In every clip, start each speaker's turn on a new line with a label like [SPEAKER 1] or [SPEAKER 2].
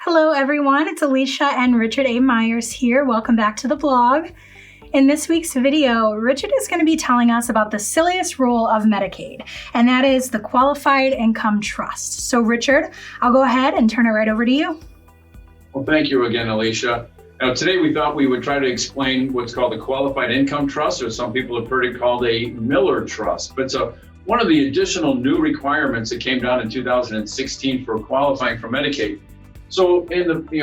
[SPEAKER 1] Hello everyone, it's Alicia and Richard A. Myers here. Welcome back to the blog. In this week's video, Richard is going to be telling us about the silliest rule of Medicaid, and that is the qualified income trust. So Richard, I'll go ahead and turn it right over to you.
[SPEAKER 2] Well, thank you again, Alicia. Now, today we thought we would try to explain what's called a qualified income trust, or some people have heard it called a Miller trust. But it's one of the additional new requirements that came down in 2016 for qualifying for Medicaid. So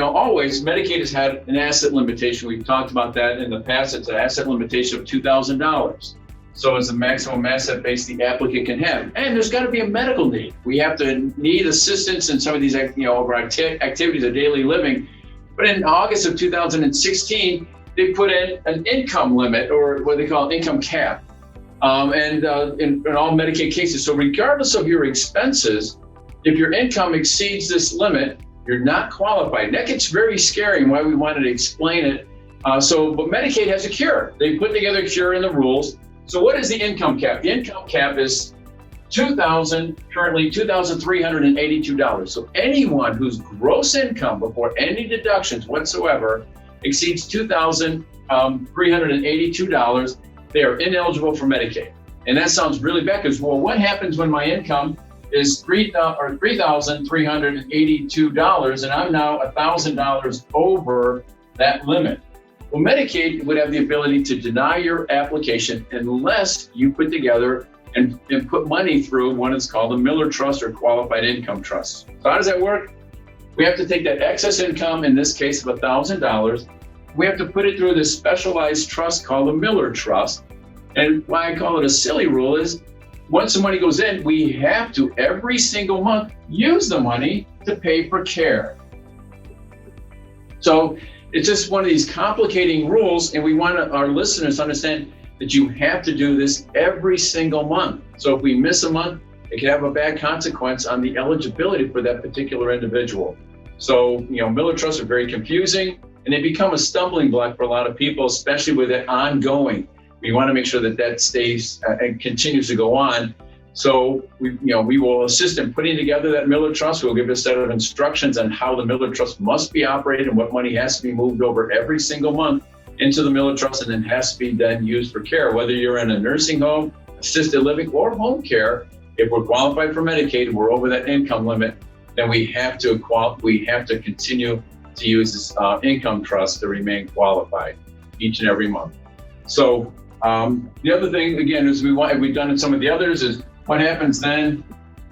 [SPEAKER 2] always Medicaid has had an asset limitation. We've talked about that in the past. It's an asset limitation of $2,000. So it's the maximum asset base the applicant can have. And there's got to be a medical need. We have to need assistance in some of these, activities of daily living. But in August of 2016, they put in an income limit, or what they call an income cap, in all Medicaid cases. So regardless of your expenses, if your income exceeds this limit, you're not qualified. And that gets very scary, and why we wanted to explain it. But Medicaid has a cure. They put together a cure in the rules. So what is the income cap? The income cap is currently $2,382. So anyone whose gross income before any deductions whatsoever exceeds $2,382, they are ineligible for Medicaid. And that sounds really bad because, well, what happens when my income is $3,382 and I'm now $1,000 over that limit? Well, Medicaid would have the ability to deny your application unless you put together and put money through what is called a Miller trust or qualified income trust. So how does that work? We have to take that excess income, in this case of $1,000, we have to put it through this specialized trust called a Miller trust. And why I call it a silly rule is, once the money goes in, we have to, every single month, use the money to pay for care. So it's just one of these complicating rules, and we want our listeners to understand that you have to do this every single month. So if we miss a month, it can have a bad consequence on the eligibility for that particular individual. So, Miller trusts are very confusing, and they become a stumbling block for a lot of people, especially with it ongoing. We want to make sure that stays and continues to go on. So we will assist in putting together that Miller trust. We'll give a set of instructions on how the Miller trust must be operated and what money has to be moved over every single month into the Miller trust, and then has to be then used for care, whether you're in a nursing home, assisted living, or home care. If we're qualified for Medicaid and we're over that income limit, then we have to continue to use this income trust to remain qualified each and every month. So the other thing, again, is we've done in some of the others, is what happens then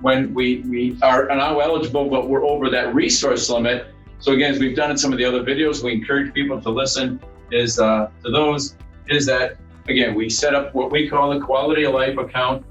[SPEAKER 2] when we are now eligible, but we're over that resource limit. So again, as we've done in some of the other videos, we encourage people to listen is that, again, we set up what we call a quality of life account,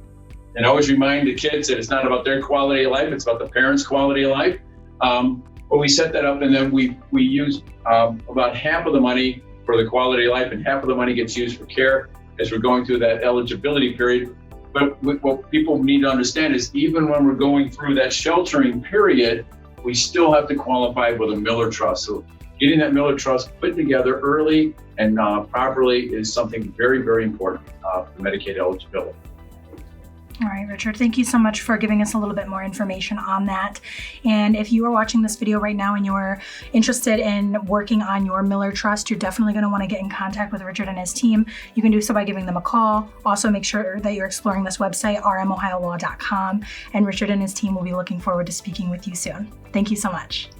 [SPEAKER 2] and always remind the kids that it's not about their quality of life, it's about the parents' quality of life. But we set that up, and then we use about half of the money for the quality of life, and half of the money gets used for care as we're going through that eligibility period. But what people need to understand is, even when we're going through that sheltering period, we still have to qualify with a Miller trust. So getting that Miller trust put together early and properly is something very, very important for Medicaid eligibility.
[SPEAKER 1] All right, Richard, thank you so much for giving us a little bit more information on that. And if you are watching this video right now and you're interested in working on your Miller trust, you're definitely going to want to get in contact with Richard and his team. You can do so by giving them a call. Also, make sure that you're exploring this website, rmohiolaw.com, and Richard and his team will be looking forward to speaking with you soon. Thank you so much.